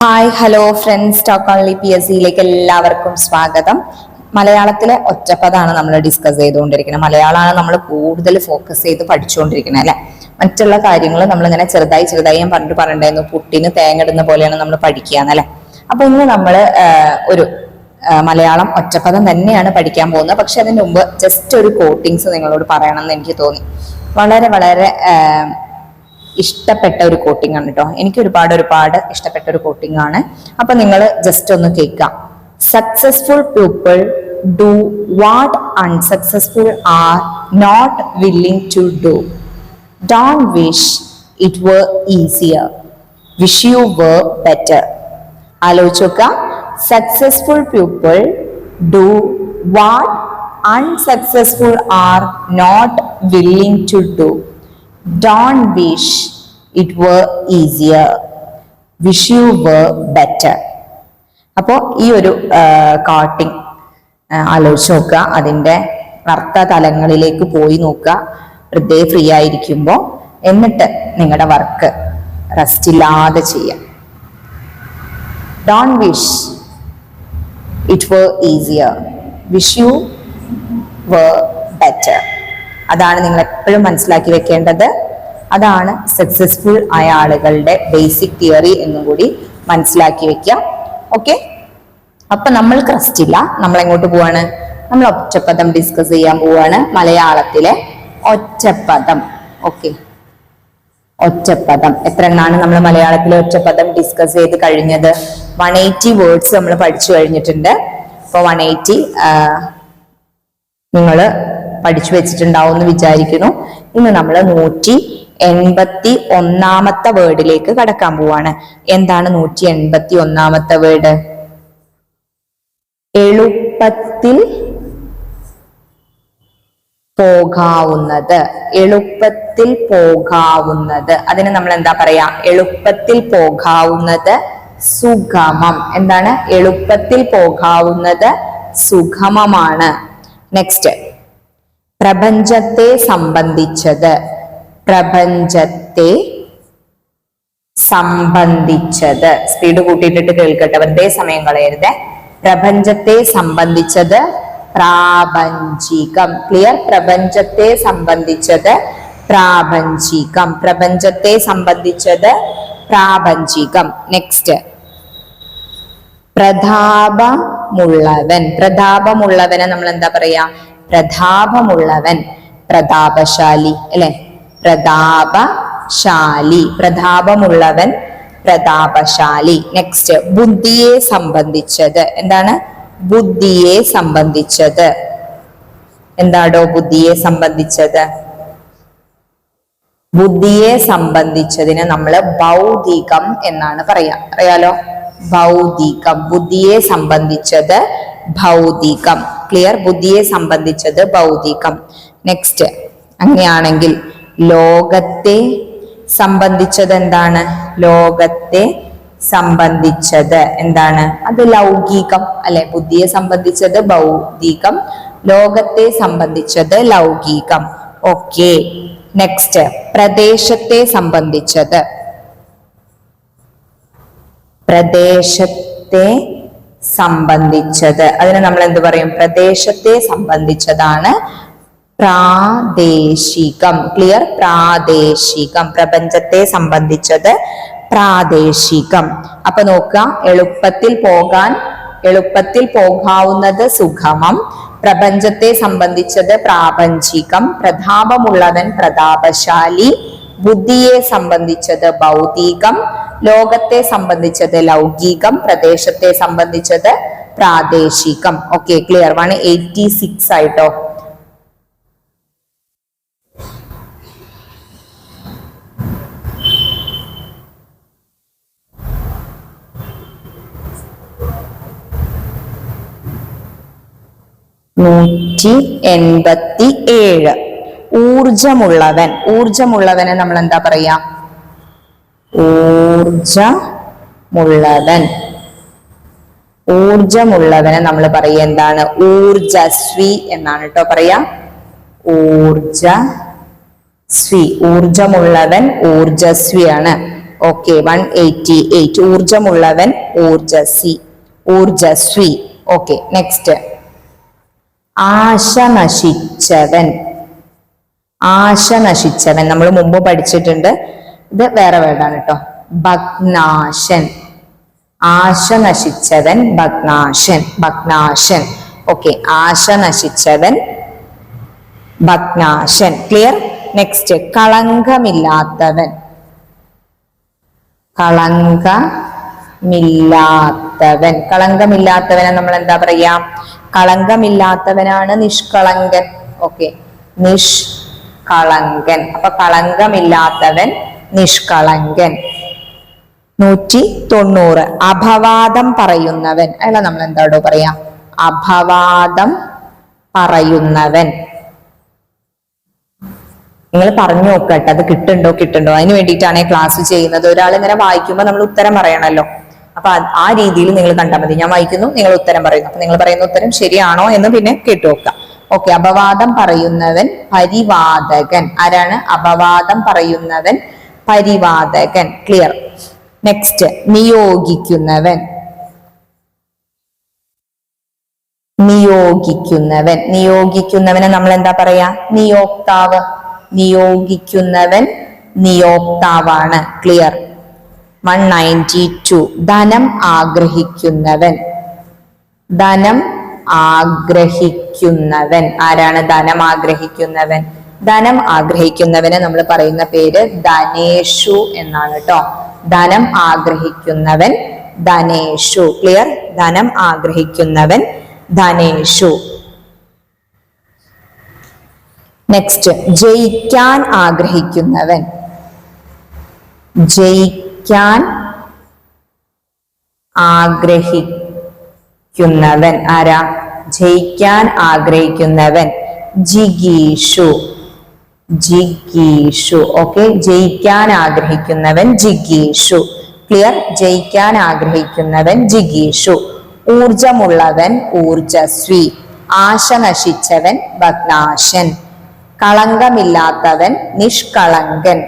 Hi hello friends, talk only PSCയിലേക്ക് എല്ലാവർക്കും സ്വാഗതം. മലയാളത്തിലെ ഒറ്റപ്പദമാണ് നമ്മൾ ഡിസ്കസ് ചെയ്തുകൊണ്ടിരിക്കുന്നത്. മലയാളമാണ് നമ്മൾ കൂടുതൽ ഫോക്കസ് ചെയ്ത് പഠിച്ചുകൊണ്ടിരിക്കുന്നത് അല്ലെ. മറ്റുള്ള കാര്യങ്ങൾ നമ്മളിങ്ങനെ ചെറുതായി ഞാൻ പറഞ്ഞിട്ടുണ്ടായിരുന്നു, പുട്ടിന് തേങ്ങ ഇടുന്ന പോലെയാണ് നമ്മൾ പഠിക്കുകയെന്നല്ലേ. അപ്പൊ ഇന്ന് നമ്മൾ ഒരു മലയാളം ഒറ്റപ്പദം തന്നെയാണ് പഠിക്കാൻ പോകുന്നത്. പക്ഷെ അതിന് മുമ്പ് ജസ്റ്റ് ഒരു കോട്ടിങ്സ് നിങ്ങളോട് പറയണം എന്ന് എനിക്ക് തോന്നി. വളരെ വളരെ ഇഷ്ടപ്പെട്ട ഒരു കോട്ടിംഗ് ആണ് കേട്ടോ. എനിക്ക് ഒരുപാട് ഇഷ്ടപ്പെട്ട ഒരു കോട്ടിംഗ് ആണ്. അപ്പൊ നിങ്ങൾ ജസ്റ്റ് ഒന്ന് കേൾക്കാം. Successful people do what unsuccessful are not willing to do. Don't wish it were easier, wish you were better. ആലോചിക്കുക. Successful people do what unsuccessful are not willing to do. Don't wish it were easier, wish you were better. അപ്പോൾ ഈ ഒരു coating ആലോചിച്ച് നോക്കുക. അതിൻ്റെ അർത്ഥതലങ്ങളിലേക്ക് പോയി നോക്കുക ഹൃദയ ഫ്രീ ആയിരിക്കുമ്പോൾ. എന്നിട്ട് നിങ്ങളുടെ വർക്ക് റെസ്റ്റ് ഇല്ലാതെ ചെയ്യാം. Don't wish it were easier, wish you were better. അതാണ് നിങ്ങൾ എപ്പോഴും മനസ്സിലാക്കി വെക്കേണ്ടത്. അതാണ് സക്സസ്ഫുൾ ആയ ആളുകളുടെ ബേസിക് തിയറി എന്നും കൂടി മനസ്സിലാക്കി വെക്കുക. ഓക്കെ, അപ്പൊ നമ്മൾക്ക് റെസ്റ്റ് ഇല്ല. നമ്മൾ എങ്ങോട്ട് പോവാണ്? നമ്മൾ ഒറ്റപ്പദം ഡിസ്കസ് ചെയ്യാൻ പോവാണ്. മലയാളത്തിലെ ഒറ്റപ്പദം. ഓക്കെ, ഒറ്റപ്പദം എത്ര എണ്ണാണ് നമ്മൾ മലയാളത്തിലെ ഒറ്റപ്പദം ഡിസ്കസ് ചെയ്ത് കഴിഞ്ഞത്? 180 വേർഡ്സ് നമ്മൾ പഠിച്ചു കഴിഞ്ഞിട്ടുണ്ട്. അപ്പൊ 180 നിങ്ങൾ പഠിച്ചു വെച്ചിട്ടുണ്ടാവും എന്ന് വിചാരിക്കുന്നു. ഇന്ന് നമ്മൾ 181 വേർഡിലേക്ക് കടക്കാൻ പോവാണ്. എന്താണ് 181 വേർഡ്? എളുപ്പത്തിൽ പോകാവുന്നത്. എളുപ്പത്തിൽ പോകാവുന്നത്, അതിന് നമ്മൾ എന്താ പറയാ? എളുപ്പത്തിൽ പോകാവുന്നത് സുഗമം. എന്താണ്? എളുപ്പത്തിൽ പോകാവുന്നത് സുഗമമാണ്. നെക്സ്റ്റ്, പ്രപഞ്ചത്തെ സംബന്ധിച്ചത്. പ്രപഞ്ചത്തെ സംബന്ധിച്ചത്. സ്പീഡ് കൂട്ടിയിട്ടിട്ട് കേൾക്കട്ടെ, വെറുതെ സമയം കളയരുത്. പ്രപഞ്ചത്തെ സംബന്ധിച്ചത് പ്രാപഞ്ചികം. ക്ലിയർ? പ്രപഞ്ചത്തെ സംബന്ധിച്ചത് പ്രാപഞ്ചികം. പ്രപഞ്ചത്തെ സംബന്ധിച്ചത് പ്രാപഞ്ചികം. നെക്സ്റ്റ്, പ്രതാപമുള്ളവൻ. പ്രതാപമുള്ളവനെ നമ്മൾ എന്താ പറയാ? പ്രതാപമുള്ളവൻ, പ്രതാപശാലി അല്ലെ. പ്രതാപശാലി, പ്രതാപമുള്ളവൻ, പ്രതാപശാലി. നെക്സ്റ്റ്, ബുദ്ധിയെ സംബന്ധിച്ചത്. എന്താണ്? ബുദ്ധിയെ സംബന്ധിച്ചത്. എന്താടോ ബുദ്ധിയെ സംബന്ധിച്ചത്? ബുദ്ധിയെ സംബന്ധിച്ചതിന് നമ്മൾ ഭൗതികം എന്നാണ് പറയാ. അറിയാലോ? ഭൗതികം. ബുദ്ധിയെ സംബന്ധിച്ചത് ഭൗതികം. ക്ലിയർ? ബുദ്ധിയെ സംബന്ധിച്ചത് ഭൗതികം. നെക്സ്റ്റ്, അങ്ങനെയാണെങ്കിൽ ലോകത്തെ സംബന്ധിച്ചത് എന്താണ്? ലോകത്തെ സംബന്ധിച്ചത് എന്താണ്? അത് ലൗകികം അല്ലെ. ബുദ്ധിയെ സംബന്ധിച്ചത് ഭൗതികം, ലോകത്തെ സംബന്ധിച്ചത് ലൗകികം. ഓക്കെ. നെക്സ്റ്റ്, പ്രദേശത്തെ സംബന്ധിച്ചത്. പ്രദേശത്തെ സംബന്ധിച്ചത്, അതിന് നമ്മൾ എന്ത് പറയും? പ്രദേശത്തെ സംബന്ധിച്ചതാണ് പ്രാദേശികം. ക്ലിയർ? പ്രാദേശികം. പ്രപഞ്ചത്തെ സംബന്ധിച്ചത് പ്രാദേശികം. അപ്പൊ നോക്കുക, എളുപ്പത്തിൽ പോകാൻ, എളുപ്പത്തിൽ പോകാവുന്നത് സുഗമം, പ്രപഞ്ചത്തെ സംബന്ധിച്ചത് പ്രാപഞ്ചികം, പ്രതാപമുള്ളവൻ പ്രതാപശാലി, ബുദ്ധിയെ സംബന്ധിച്ചത് ഭൗതികം, ലോകത്തെ സംബന്ധിച്ചത് ലൗകികം, പ്രദേശത്തെ സംബന്ധിച്ചത് പ്രാദേശികം. Okay, clear? 186 ആയിട്ടോ. ഊർജമുള്ളവൻ. ഊർജമുള്ളവനെ നമ്മൾ എന്താ പറയാ? ഊർജമുള്ളവൻ. ഊർജമുള്ളവനെ നമ്മൾ പറയുക എന്താണ്? ഊർജസ്വി എന്നാണ് കേട്ടോ പറയാ. ഊർജസ്വി. ഊർജമുള്ളവൻ ഊർജസ്വിയാണ്. ഓക്കെ 188. ഊർജമുള്ളവൻ ഊർജസി, ഊർജസ്വി. ഓക്കെ നെക്സ്റ്റ് ആശ നശിച്ചവൻ. ആശ നശിച്ചവൻ നമ്മൾ മുമ്പ് പഠിച്ചിട്ടുണ്ട്, ഇത് വേറെ വേർഡാണ് കേട്ടോ. ഭഗ്നാശൻ. ആശ നശിച്ചവൻ ഭഗ്നാശൻ, ഭഗ്നാശൻ. ഓക്കെ ആശ നശിച്ചവൻ ഭഗ്നാശൻ. ക്ലിയർ. നെക്സ്റ്റ് കളങ്കമില്ലാത്തവൻ. കളങ്കമില്ലാത്തവൻ. കളങ്കമില്ലാത്തവനെ നമ്മൾ എന്താ പറയാ? കളങ്കമില്ലാത്തവനാണ് നിഷ്കളങ്കൻ. ഓക്കെ നിഷ്കളങ്കൻ. അപ്പൊ കളങ്കമില്ലാത്തവൻ നിഷ്കളങ്കൻ. 190. അപവാദം പറയുന്നവൻ. അയാളെ നമ്മൾ എന്താടോ പറയാ? അപവാദം പറയുന്നവൻ. നിങ്ങൾ പറഞ്ഞു നോക്കട്ടെ, അത് കിട്ടുണ്ടോ അതിന് വേണ്ടിയിട്ടാണ് ക്ലാസ് ചെയ്യുന്നത്. ഒരാൾ ഇങ്ങനെ വായിക്കുമ്പോൾ നമ്മൾ ഉത്തരം പറയണല്ലോ. അപ്പൊ ആ രീതിയിൽ നിങ്ങൾ കണ്ടാൽ മതി. ഞാൻ വായിക്കുന്നു, നിങ്ങൾ ഉത്തരം പറയുന്നു. അപ്പൊ നിങ്ങൾ പറയുന്ന ഉത്തരം ശരിയാണോ എന്ന് പിന്നെ കേട്ടു നോക്കാം. ഓക്കെ അപവാദം പറയുന്നവൻ പരിവാദകൻ. ആരാണ് അപവാദം പറയുന്നവൻ? പരിവാദകൻ. ക്ലിയർ. നെക്സ്റ്റ് നിയോഗിക്കുന്നവൻ. നിയോഗിക്കുന്നവൻ. നിയോഗിക്കുന്നവനെ നമ്മൾ എന്താ പറയാ? നിയോക്താവ്. നിയോഗിക്കുന്നവൻ നിയോക്താവാണ്. ക്ലിയർ. 192. ധനം ആഗ്രഹിക്കുന്നവൻ. ധനം ആഗ്രഹിക്കുന്നവൻ. ആരാണ് ധനം ആഗ്രഹിക്കുന്നവൻ? ധനം ആഗ്രഹിക്കുന്നവനെ നമ്മൾ പറയുന്ന പേര് ധനേഷു എന്നാണ് കേട്ടോ. ധനം ആഗ്രഹിക്കുന്നവൻ ധനേഷു. ക്ലിയർ. ധനം ആഗ്രഹിക്കുന്നവൻ ധനേഷു. നെക്സ്റ്റ് ജയിക്കാൻ ആഗ്രഹിക്കുന്നവൻ. ജയിക്കാൻ ആഗ്രഹിക്കുന്നവൻ ആരാ? ജയിക്കാൻ ആഗ്രഹിക്കുന്നവൻ ജിഗീഷു. ജിഗീഷു. ഓക്കെ ജയിക്കാൻ ആഗ്രഹിക്കുന്നവൻ ജിഗീഷു. ക്ലിയർ. ജയിക്കാൻ ആഗ്രഹിക്കുന്നവൻ ജിഗീഷു. ഊർജമുള്ളവൻ ഊർജസ്വി. ആശ നശിച്ചവൻ ഭഗ്നാശൻ. കളങ്കമില്ലാത്തവൻ നിഷ്കളങ്കൻ.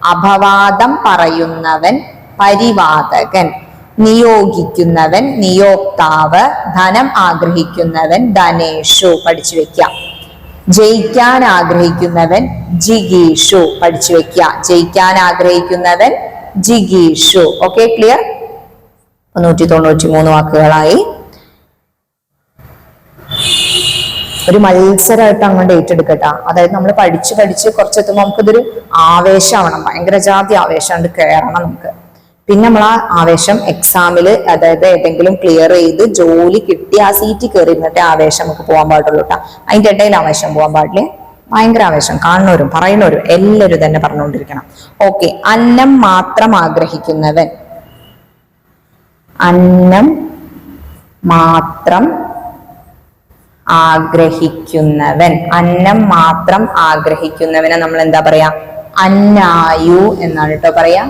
അപവാദം പറയുന്നവൻ പരിവാദകൻ. നിയോഗിക്കുന്നവൻ നിയോക്താവ്. ധനം ആഗ്രഹിക്കുന്നവൻ ധനേഷു. പഠിച്ചു വെക്കാം. ജയിക്കാൻ ആഗ്രഹിക്കുന്നവൻ ജിഗീഷു. പഠിച്ചു വെക്കുക. ജയിക്കാൻ ആഗ്രഹിക്കുന്നവൻ ജിഗീഷു. Okay clear. 193 വാക്കുകളായി. ഒരു മത്സരമായിട്ട് അങ്ങോട്ട് ഏറ്റെടുക്കട്ട. അതായത് നമ്മൾ പഠിച്ച് കുറച്ചെത്തുമ്പോൾ നമുക്കിതൊരു ആവേശമാവണം. ഭയങ്കര ജാതി ആവേശം കൊണ്ട് കയറണം നമുക്ക്. പിന്നെ നമ്മൾ ആ ആവേശം എക്സാമിൽ, അതായത് ഏതെങ്കിലും ക്ലിയർ ചെയ്ത് ജോലി കിട്ടി ആ സീറ്റ് കയറി ഇരുന്നിട്ട് ആവേശം നമുക്ക് പോകാൻ പാടുള്ളൂ കേട്ടോ. അതിന്റെ ഇടയിൽ ആവേശം പോകാൻ പാടില്ലേ. ഭയങ്കര ആവേശം കാണുന്നവരും പറയുന്നവരും എല്ലാവരും തന്നെ പറഞ്ഞുകൊണ്ടിരിക്കണം. ഓക്കെ അന്നം മാത്രം ആഗ്രഹിക്കുന്നവൻ. അന്നം മാത്രം ആഗ്രഹിക്കുന്നവൻ. അന്നം മാത്രം ആഗ്രഹിക്കുന്നവനെ നമ്മൾ എന്താ പറയാ? അന്നായു എന്നാണ് കേട്ടോ പറയാ.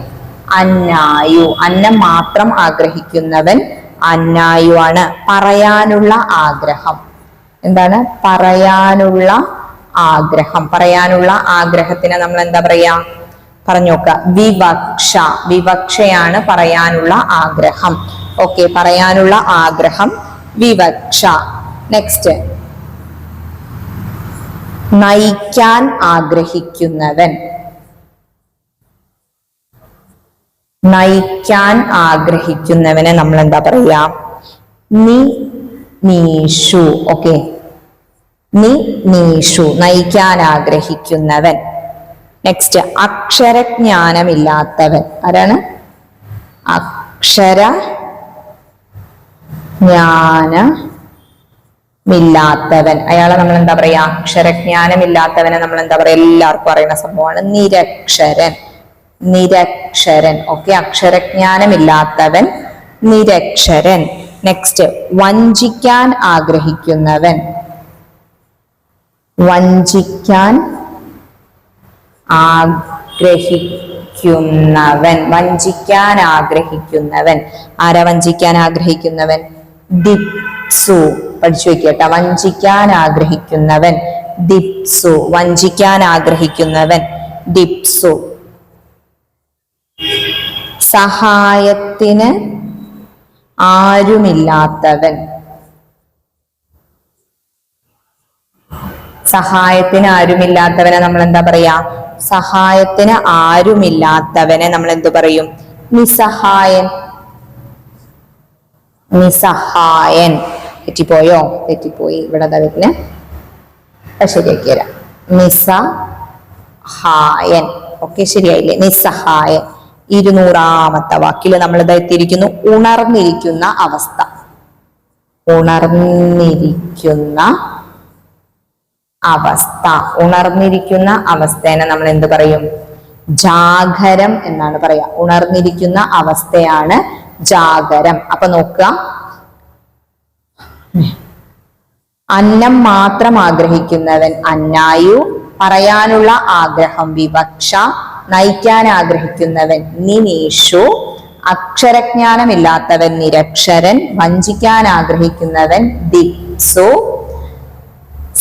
അന്നായു. അന്നം മാത്രം ആഗ്രഹിക്കുന്നവൻ അന്നായു ആണ്. പറയാനുള്ള ആഗ്രഹം. എന്താണ്? പറയാനുള്ള ആഗ്രഹം. പറയാനുള്ള ആഗ്രഹത്തിനെ നമ്മൾ എന്താ പറയാ? പറഞ്ഞു നോക്ക. വിവക്ഷ. വിവക്ഷയാണ് പറയാനുള്ള ആഗ്രഹം. ഓക്കെ പറയാനുള്ള ആഗ്രഹം വിവക്ഷ. നെക്സ്റ്റ് നയിക്കാൻ ആഗ്രഹിക്കുന്നവൻ. നയിക്കാൻ ആഗ്രഹിക്കുന്നവനെ നമ്മൾ എന്താ പറയാ? നീഷു. ഓക്കെ നീഷു. നയിക്കാൻ ആഗ്രഹിക്കുന്നവൻ. നെക്സ്റ്റ് അക്ഷരജ്ഞാനമില്ലാത്തവൻ. ആരാണ്? അക്ഷരജ്ഞാനമില്ലാത്തവൻ. അയാളെ നമ്മൾ എന്താ പറയാ? അക്ഷരജ്ഞാനമില്ലാത്തവനെ നമ്മൾ എന്താ പറയാ? എല്ലാവർക്കും അറിയുന്ന സംഭവമാണ് നിരക്ഷരൻ. നിരക്ഷരൻ. ഓക്കെ അക്ഷരജ്ഞാനമില്ലാത്തവൻ നിരക്ഷരൻ. നെക്സ്റ്റ് വഞ്ചിക്കാൻ ആഗ്രഹിക്കുന്നവൻ. വഞ്ചിക്കാൻ ആഗ്രഹിക്കുന്നവൻ. വഞ്ചിക്കാൻ ആഗ്രഹിക്കുന്നവൻ ആരാ? വഞ്ചിക്കാൻ ആഗ്രഹിക്കുന്നവൻ ദിപ്സു. പഠിച്ചു വെക്കട്ടെ. വഞ്ചിക്കാൻ ആഗ്രഹിക്കുന്നവൻ ദിപ്സു. വഞ്ചിക്കാൻ ആഗ്രഹിക്കുന്നവൻ ദിപ്സു. സഹായത്തിന് ആരുമില്ലാത്തവൻ. സഹായത്തിന് ആരുമില്ലാത്തവനെ നമ്മൾ എന്താ പറയാ? സഹായത്തിന് ആരുമില്ലാത്തവനെ നമ്മൾ എന്തു പറയും? നിസ്സഹായൻ. നിസ്സഹായൻ. തെറ്റിപ്പോയോ? തെറ്റിപ്പോയി. ഇവിടെ അതിന് ശരിയാക്കി തരാം. നിസ്സഹായൻ. ഓക്കെ, ശരിയായില്ലേ? നിസ്സഹായൻ. 200ാമത്തെ വാക്കിൽ നമ്മൾ എത്തിയിരിക്കുന്നു ഉണർന്നിരിക്കുന്ന അവസ്ഥ. ഉണർന്നിരിക്കുന്ന അവസ്ഥ. ഉണർന്നിരിക്കുന്ന അവസ്ഥേനെ നമ്മൾ എന്ത് പറയും? ജാഗരം എന്നാണ് പറയാ. ഉണർന്നിരിക്കുന്ന അവസ്ഥയാണ് ജാഗരം. അപ്പൊ നോക്കുക, അന്നം മാത്രം ആഗ്രഹിക്കുന്നവൻ അന്നായു, പറയാനുള്ള ആഗ്രഹം വിവക്ഷ, നയിക്കാൻ ആഗ്രഹിക്കുന്നവൻ നിനീഷു, അക്ഷരജ്ഞാനമില്ലാത്തവൻ നിരക്ഷരൻ, വഞ്ചിക്കാൻ ആഗ്രഹിക്കുന്നവൻ ദിക്സു,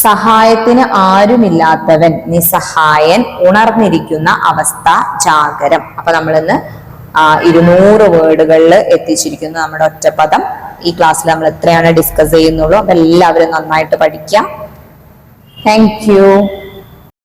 സഹായത്തിന് ആരുമില്ലാത്തവൻ നിസ്സഹായൻ, ഉണർന്നിരിക്കുന്ന അവസ്ഥ ജാഗരം. അപ്പൊ നമ്മളിന്ന് 200 വേർഡുകളിൽ എത്തിച്ചിരിക്കുന്നു നമ്മുടെ ഒറ്റപ്പദം. ഈ ക്ലാസ്സിൽ നമ്മൾ എത്രയാണ് ഡിസ്കസ് ചെയ്യുന്നുള്ളൂ. അപ്പൊ എല്ലാവരും നന്നായിട്ട് പഠിക്കാം. Thank you.